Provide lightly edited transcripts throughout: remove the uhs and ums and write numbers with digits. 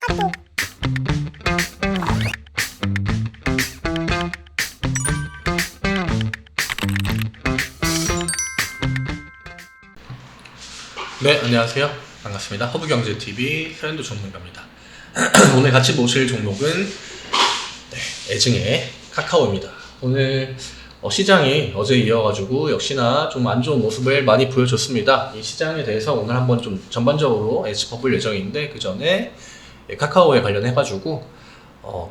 네, 안녕하세요. 반갑습니다. 허브경제TV 서현도 전문가입니다. 오늘 같이 보실 종목은 애증의 카카오입니다. 오늘 시장이 어제 이어가지고 역시나 좀 안 좋은 모습을 많이 보여줬습니다. 이 시장에 대해서 오늘 한번 좀 전반적으로 짚어볼 예정인데, 그 전에 카카오에 관련해가지고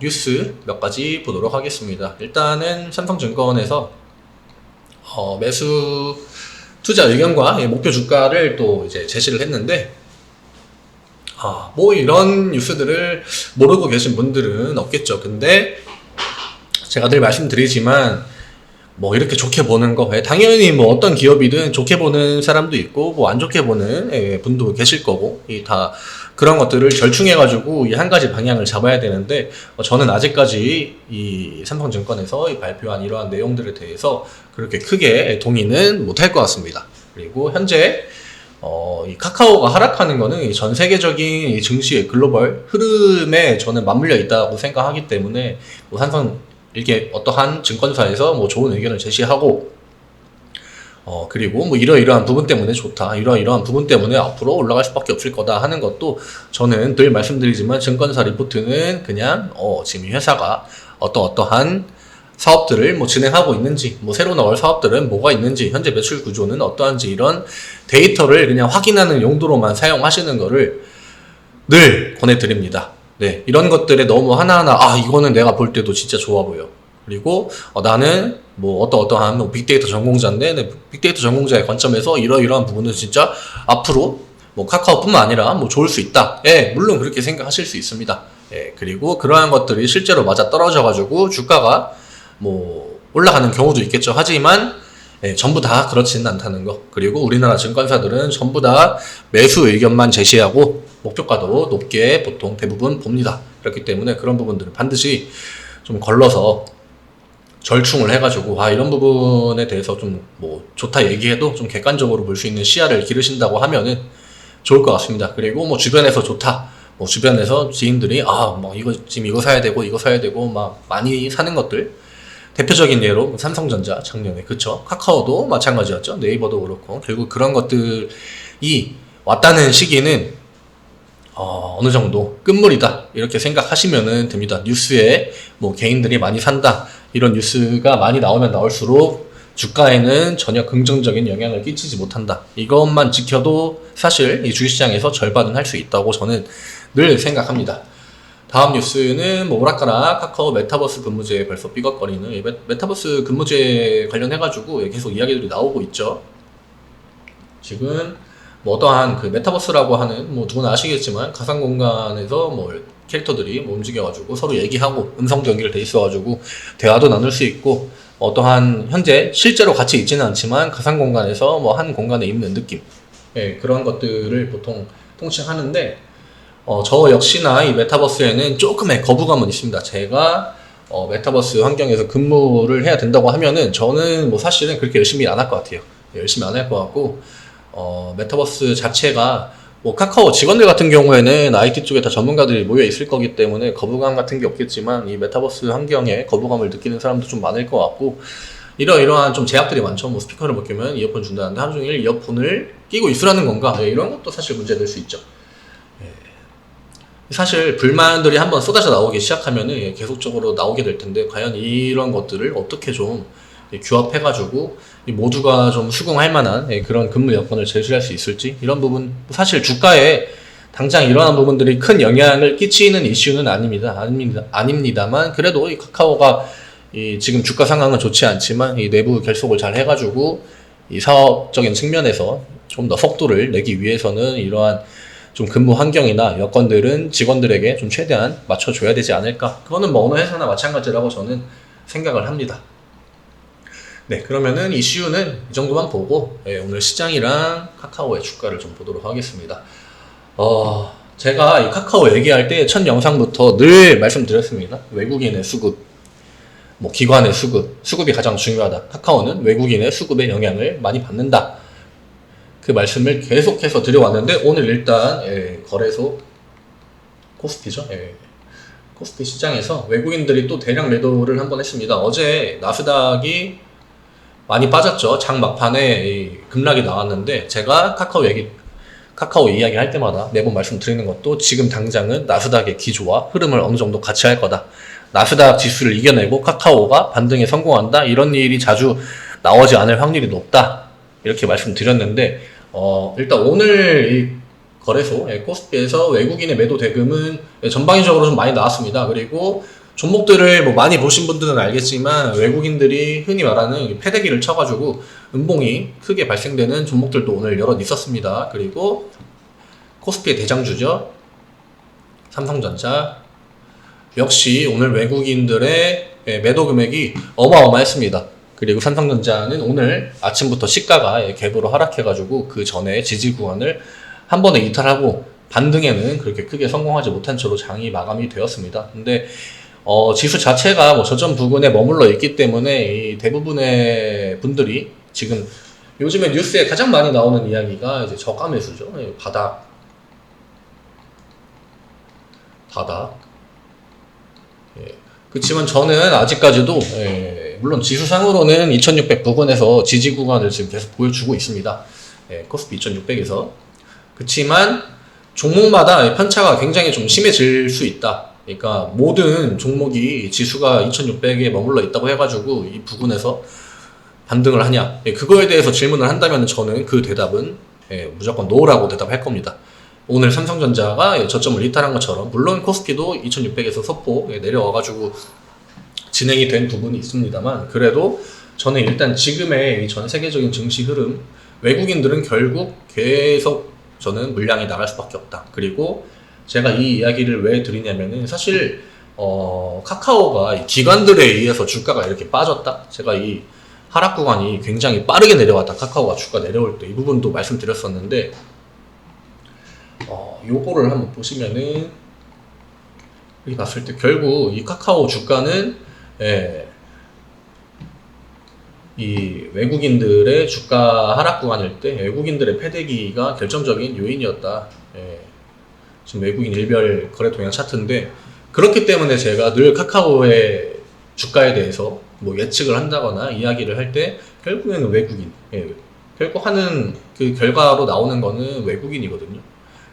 뉴스 몇 가지 보도록 하겠습니다. 일단은 삼성증권에서 매수 투자 의견과 목표 주가를 또 이제 제시를 했는데, 뭐 이런 뉴스들을 모르고 계신 분들은 없겠죠. 근데 제가 늘 말씀드리지만 뭐 이렇게 좋게 보는 거, 당연히 뭐 어떤 기업이든 좋게 보는 사람도 있고 뭐 안 좋게 보는 분도 계실 거고, 다 그런 것들을 절충해가지고 이 한 가지 방향을 잡아야 되는데, 저는 아직까지 이 삼성증권에서 발표한 이러한 내용들에 대해서 그렇게 크게 동의는 못할 것 같습니다. 그리고 현재 이 카카오가 하락하는 거는 전 세계적인 이 증시의 글로벌 흐름에 저는 맞물려 있다고 생각하기 때문에, 뭐 삼성 이렇게 어떠한 증권사에서 뭐 좋은 의견을 제시하고 그리고 뭐 이러이러한 부분 때문에 좋다, 이러이러한 부분 때문에 앞으로 올라갈 수밖에 없을 거다 하는 것도, 저는 늘 말씀드리지만 증권사 리포트는 그냥 지금 이 회사가 어떠한 사업들을 뭐 진행하고 있는지, 뭐 새로 나올 사업들은 뭐가 있는지, 현재 매출 구조는 어떠한지, 이런 데이터를 그냥 확인하는 용도로만 사용하시는 거를 늘 권해드립니다. 네, 이런 것들에 너무 하나하나 이거는 내가 볼 때도 진짜 좋아 보여, 그리고 나는 뭐 어떠한 뭐 빅데이터 전공자인데, 빅데이터 전공자의 관점에서 이러이러한 부분은 진짜 앞으로 뭐 카카오뿐만 아니라 뭐 좋을 수 있다. 물론 그렇게 생각하실 수 있습니다. 그리고 그러한 것들이 실제로 맞아 떨어져 가지고 주가가 뭐 올라가는 경우도 있겠죠. 하지만 전부 다 그렇지는 않다는 거. 그리고 우리나라 증권사들은 전부 다 매수 의견만 제시하고 목표가도 높게 보통 대부분 봅니다. 그렇기 때문에 그런 부분들을 반드시 좀 걸러서 절충을 해가지고 이런 부분에 대해서 좀 뭐 좋다 얘기해도 좀 객관적으로 볼 수 있는 시야를 기르신다고 하면은 좋을 것 같습니다. 그리고 뭐 주변에서 좋다, 뭐 주변에서 지인들이 뭐 이거 지금 이거 사야 되고 막 많이 사는 것들, 대표적인 예로 삼성전자 작년에, 그쵸? 카카오도 마찬가지였죠. 네이버도 그렇고. 결국 그런 것들이 왔다는 시기는 어느 정도 끝물이다, 이렇게 생각하시면 됩니다. 뉴스에 뭐 개인들이 많이 산다, 이런 뉴스가 많이 나오면 나올수록 주가에는 전혀 긍정적인 영향을 끼치지 못한다. 이것만 지켜도 사실 이 주식시장에서 절반은 할 수 있다고 저는 늘 생각합니다. 다음 뉴스는 뭐 오락가락 카카오 메타버스 근무제 벌써 삐걱거리는 메타버스 근무제 관련해가지고 계속 이야기들이 나오고 있죠. 지금 뭐 어떠한 그 메타버스라고 하는, 뭐 누구나 아시겠지만 가상 공간에서 뭐 캐릭터들이 뭐 움직여가지고 서로 얘기하고 음성도 연결돼 있어가지고 대화도 나눌 수 있고, 어떠한 현재 실제로 같이 있지는 않지만 가상 공간에서 뭐 한 공간에 있는 느낌, 그런 것들을 보통 통칭하는데, 저 역시나 이 메타버스에는 조금의 거부감은 있습니다. 제가 메타버스 환경에서 근무를 해야 된다고 하면은 저는 뭐 사실은 그렇게 열심히 안 할 것 같아요. 열심히 안 할 것 같고, 메타버스 자체가 뭐 카카오 직원들 같은 경우에는 IT 쪽에 다 전문가들이 모여 있을 거기 때문에 거부감 같은 게 없겠지만, 이 메타버스 환경에 거부감을 느끼는 사람도 좀 많을 것 같고, 이러한 좀 제약들이 많죠. 뭐 스피커를 못 끼면 이어폰 준다는데 하루 종일 이어폰을 끼고 있으라는 건가? 이런 것도 사실 문제될 수 있죠. 사실 불만들이 한번 쏟아져 나오기 시작하면은 계속적으로 나오게 될 텐데, 과연 이런 것들을 어떻게 좀 규합해가지고 모두가 좀 수긍할 만한 그런 근무 여건을 제시할 수 있을지, 이런 부분, 사실 주가에 당장 이러한 부분들이 큰 영향을 끼치는 이슈는 아닙니다만, 그래도 이 카카오가 지금 주가 상황은 좋지 않지만 이 내부 결속을 잘 해가지고 이 사업적인 측면에서 좀 더 속도를 내기 위해서는 이러한 좀 근무 환경이나 여건들은 직원들에게 좀 최대한 맞춰줘야 되지 않을까. 그거는 뭐 어느 회사나 마찬가지라고 저는 생각을 합니다. 네, 그러면은 이슈는 이 정도만 보고 오늘 시장이랑 카카오의 주가를 좀 보도록 하겠습니다. 제가 이 카카오 얘기할 때 첫 영상부터 늘 말씀드렸습니다. 외국인의 수급, 뭐 기관의 수급이 가장 중요하다. 카카오는 외국인의 수급에 영향을 많이 받는다. 그 말씀을 계속해서 드려왔는데, 오늘 일단 거래소 코스피죠. 예. 코스피 시장에서 외국인들이 또 대량 매도를 한번 했습니다. 어제 나스닥이 많이 빠졌죠. 장 막판에 이 급락이 나왔는데 제가 카카오 이야기 할 때마다 매번 말씀드리는 것도 지금 당장은 나스닥의 기조와 흐름을 어느 정도 같이 할 거다. 나스닥 지수를 이겨내고 카카오가 반등에 성공한다. 이런 일이 자주 나오지 않을 확률이 높다. 이렇게 말씀드렸는데 일단 오늘 이 거래소 코스피에서 외국인의 매도 대금은 전방위적으로 좀 많이 나왔습니다. 그리고 종목들을 뭐 많이 보신 분들은 알겠지만 외국인들이 흔히 말하는 패대기를 쳐가지고 음봉이 크게 발생되는 종목들도 오늘 여럿 있었습니다. 그리고 코스피의 대장주죠. 삼성전자 역시 오늘 외국인들의 매도 금액이 어마어마했습니다. 그리고 삼성전자는 오늘 아침부터 시가가 갭으로 하락해가지고 그 전에 지지 구간을 한 번에 이탈하고 반등에는 그렇게 크게 성공하지 못한 채로 장이 마감이 되었습니다. 근데 지수 자체가 뭐 저점 부근에 머물러 있기 때문에 이 대부분의 분들이 지금 요즘에 뉴스에 가장 많이 나오는 이야기가 이제 저가 매수죠. 바닥. 예. 그렇지만 저는 아직까지도 물론 지수상으로는 2600 부근에서 지지 구간을 지금 계속 보여주고 있습니다. 코스피 2600에서. 그렇지만 종목마다 편차가 굉장히 좀 심해질 수 있다. 그러니까 모든 종목이 지수가 2600에 머물러 있다고 해가지고 이 부근에서 반등을 하냐, 그거에 대해서 질문을 한다면 저는 그 대답은 무조건 노라고 대답할 겁니다. 오늘 삼성전자가 저점을 이탈한 것처럼 물론 코스피도 2600에서 소폭 내려와가지고 진행이 된 부분이 있습니다만 그래도 저는 일단 지금의 전 세계적인 증시 흐름, 외국인들은 결국 계속 저는 물량이 나갈 수밖에 없다. 그리고 제가 이 이야기를 왜 드리냐면은 사실 카카오가 기관들에 의해서 주가가 이렇게 빠졌다. 제가 이 하락 구간이 굉장히 빠르게 내려왔다. 카카오가 주가 내려올 때 이 부분도 말씀드렸었는데 요거를 한번 보시면은 여기 봤을 때 결국 이 카카오 주가는 이 외국인들의 주가 하락 구간일 때 외국인들의 패대기가 결정적인 요인이었다. 지금 외국인 일별 거래 동향 차트인데 그렇기 때문에 제가 늘 카카오의 주가에 대해서 뭐 예측을 한다거나 이야기를 할 때 결국에는 외국인, 결국 하는 그 결과로 나오는 거는 외국인이거든요.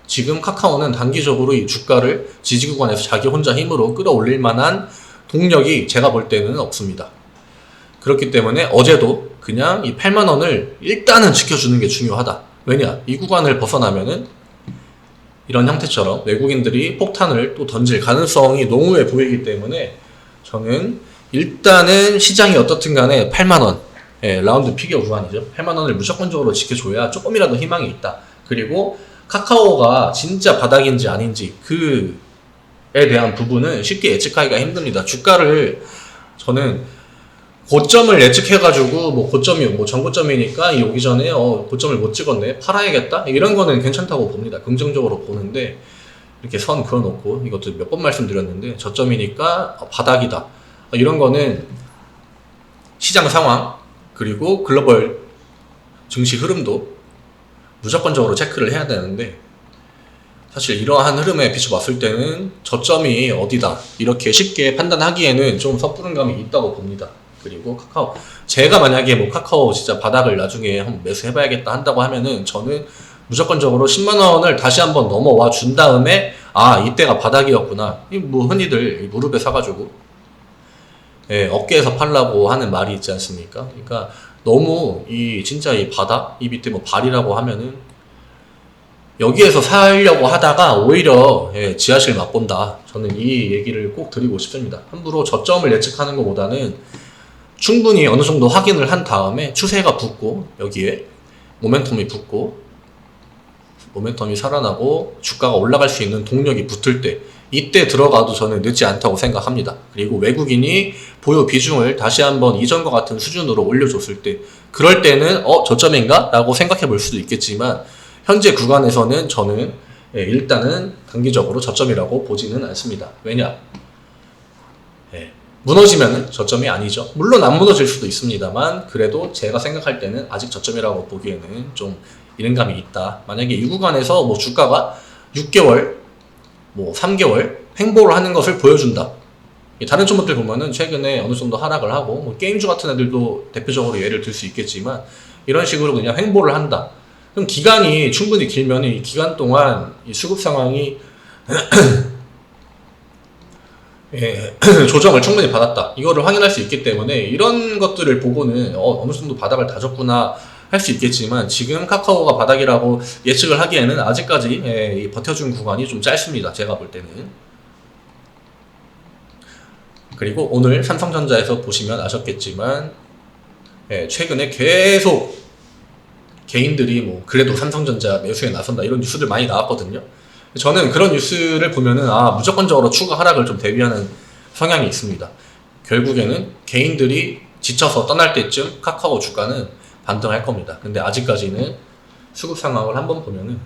지금 카카오는 단기적으로 이 주가를 지지 구간에서 자기 혼자 힘으로 끌어올릴 만한 동력이 제가 볼 때는 없습니다. 그렇기 때문에 어제도 그냥 이 8만원을 일단은 지켜주는 게 중요하다. 왜냐? 이 구간을 벗어나면은 이런 형태처럼 외국인들이 폭탄을 또 던질 가능성이 농후해 보이기 때문에 저는 일단은 시장이 어떻든 간에 8만원, 라운드 피겨 구간이죠. 8만원을 무조건적으로 지켜줘야 조금이라도 희망이 있다. 그리고 카카오가 진짜 바닥인지 아닌지 그에 대한 부분은 쉽게 예측하기가 힘듭니다. 주가를 저는 고점을 예측해가지고 뭐 고점이 뭐 전고점이니까 오기 전에 고점을 못 찍었네 팔아야겠다 이런 거는 괜찮다고 봅니다. 긍정적으로 보는데 이렇게 선 그어놓고 이것도 몇 번 말씀드렸는데 저점이니까 바닥이다 이런 거는 시장 상황 그리고 글로벌 증시 흐름도 무조건적으로 체크를 해야 되는데 사실 이러한 흐름에 비춰봤을 때는 저점이 어디다 이렇게 쉽게 판단하기에는 좀 섣부른 감이 있다고 봅니다. 그리고 카카오, 제가 만약에 뭐 카카오 진짜 바닥을 나중에 한번 매수해봐야겠다 한다고 하면은 저는 무조건적으로 10만원을 다시 한번 넘어와 준 다음에 이때가 바닥이었구나. 뭐 흔히들 무릎에 사가지고 어깨에서 팔라고 하는 말이 있지 않습니까? 그러니까 너무 진짜 이 바닥, 이 밑에 뭐 발이라고 하면은 여기에서 살려고 하다가 오히려 지하실 맛본다. 저는 이 얘기를 꼭 드리고 싶습니다. 함부로 저점을 예측하는 것보다는 충분히 어느 정도 확인을 한 다음에 추세가 붙고 여기에 모멘텀이 붙고 모멘텀이 살아나고 주가가 올라갈 수 있는 동력이 붙을 때 이때 들어가도 저는 늦지 않다고 생각합니다. 그리고 외국인이 보유 비중을 다시 한번 이전과 같은 수준으로 올려줬을 때 그럴 때는 저점인가? 라고 생각해 볼 수도 있겠지만 현재 구간에서는 저는 일단은 단기적으로 저점이라고 보지는 않습니다. 왜냐? 무너지면 저점이 아니죠. 물론 안 무너질 수도 있습니다만 그래도 제가 생각할 때는 아직 저점이라고 보기에는 좀 이른감이 있다. 만약에 이 구간에서 뭐 주가가 6개월 뭐 3개월 횡보를 하는 것을 보여준다. 다른 종목들 보면은 최근에 어느 정도 하락을 하고 뭐 게임주 같은 애들도 대표적으로 예를 들 수 있겠지만 이런 식으로 그냥 횡보를 한다. 그럼 기간이 충분히 길면 이 기간 동안 이 수급 상황이 예, 조정을 충분히 받았다. 이거를 확인할 수 있기 때문에 이런 것들을 보고는 어느 정도 바닥을 다졌구나 할 수 있겠지만 지금 카카오가 바닥이라고 예측을 하기에는 아직까지 이 버텨준 구간이 좀 짧습니다. 제가 볼 때는. 그리고 오늘 삼성전자에서 보시면 아셨겠지만 최근에 계속 개인들이 뭐 그래도 삼성전자 매수에 나선다 이런 뉴스들 많이 나왔거든요. 저는 그런 뉴스를 보면은 무조건적으로 추가 하락을 좀 대비하는 성향이 있습니다. 결국에는 개인들이 지쳐서 떠날 때쯤 카카오 주가는 반등할 겁니다. 근데 아직까지는 수급 상황을 한번 보면은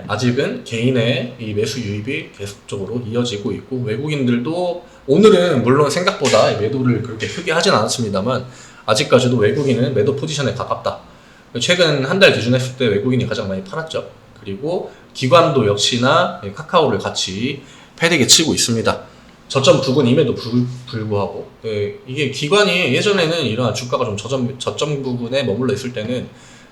아직은 개인의 이 매수 유입이 계속적으로 이어지고 있고 외국인들도 오늘은 물론 생각보다 매도를 그렇게 크게 하진 않았습니다만 아직까지도 외국인은 매도 포지션에 가깝다. 최근 한 달 기준 했을 때 외국인이 가장 많이 팔았죠. 그리고 기관도 역시나 카카오를 같이 패대기 치고 있습니다. 저점 부근임에도 불구하고 이게 기관이 예전에는 이런 주가가 좀 저점 부근에 머물러 있을 때는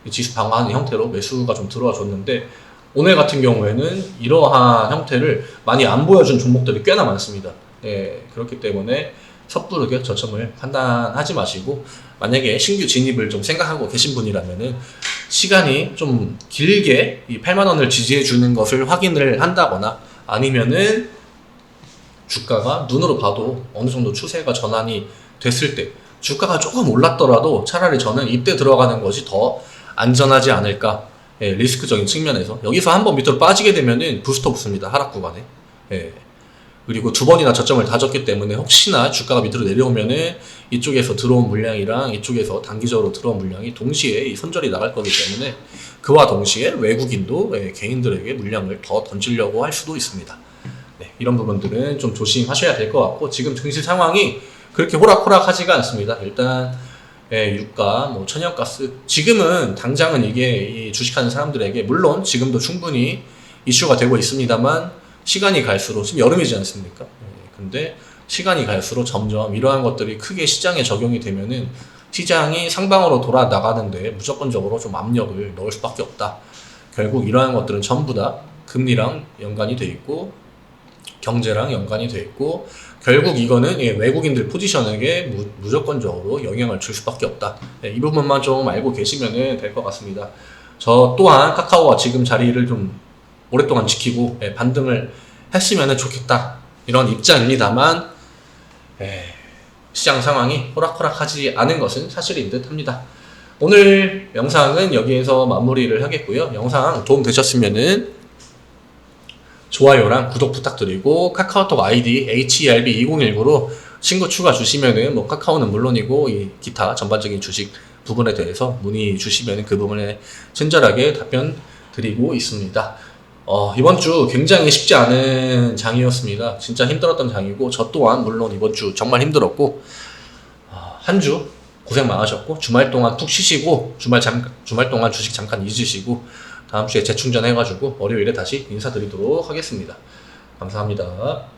지수 방어하는 형태로 매수가 좀 들어와 줬는데 오늘 같은 경우에는 이러한 형태를 많이 안 보여준 종목들이 꽤나 많습니다. 그렇기 때문에 섣부르게 저점을 판단하지 마시고 만약에 신규 진입을 좀 생각하고 계신 분이라면은 시간이 좀 길게 이 8만원을 지지해 주는 것을 확인을 한다거나 아니면은 주가가 눈으로 봐도 어느 정도 추세가 전환이 됐을 때 주가가 조금 올랐더라도 차라리 저는 이때 들어가는 것이 더 안전하지 않을까. 리스크적인 측면에서 여기서 한번 밑으로 빠지게 되면은 부스터 없습니다. 하락 구간에. 그리고 두 번이나 저점을 다졌기 때문에 혹시나 주가가 밑으로 내려오면은 이쪽에서 들어온 물량이랑 이쪽에서 단기적으로 들어온 물량이 동시에 이 손절이 나갈 거기 때문에 그와 동시에 외국인도 개인들에게 물량을 더 던지려고 할 수도 있습니다. 이런 부분들은 좀 조심하셔야 될 것 같고 지금 증시 상황이 그렇게 호락호락하지가 않습니다. 일단 유가, 뭐 천연가스 지금은 당장은 이게 이 주식하는 사람들에게 물론 지금도 충분히 이슈가 되고 있습니다만 시간이 갈수록 지금 여름이지 않습니까? 근데 시간이 갈수록 점점 이러한 것들이 크게 시장에 적용이 되면은 시장이 상방으로 돌아 나가는데 무조건적으로 좀 압력을 넣을 수밖에 없다. 결국 이러한 것들은 전부 다 금리랑 연관이 돼 있고 경제랑 연관이 돼 있고 결국 이거는 외국인들 포지션에게 무조건적으로 영향을 줄 수밖에 없다. 이 부분만 좀 알고 계시면 될 것 같습니다. 저 또한 카카오가 지금 자리를 좀 오랫동안 지키고 반등을 했으면 좋겠다. 이런 입장입니다만 시장 상황이 호락호락하지 않은 것은 사실인 듯 합니다. 오늘 영상은 여기에서 마무리를 하겠고요. 영상 도움 되셨으면은 좋아요랑 구독 부탁드리고 카카오톡 아이디 HERB2019로 친구 추가 주시면은 뭐 카카오는 물론이고 이 기타 전반적인 주식 부분에 대해서 문의 주시면은 그 부분에 친절하게 답변 드리고 있습니다. 이번 주 굉장히 쉽지 않은 장이었습니다. 진짜 힘들었던 장이고 저 또한 물론 이번 주 정말 힘들었고 한 주 고생 많으셨고 주말 동안 푹 쉬시고 주말 동안 주식 잠깐 잊으시고 다음 주에 재충전해가지고 월요일에 다시 인사드리도록 하겠습니다. 감사합니다.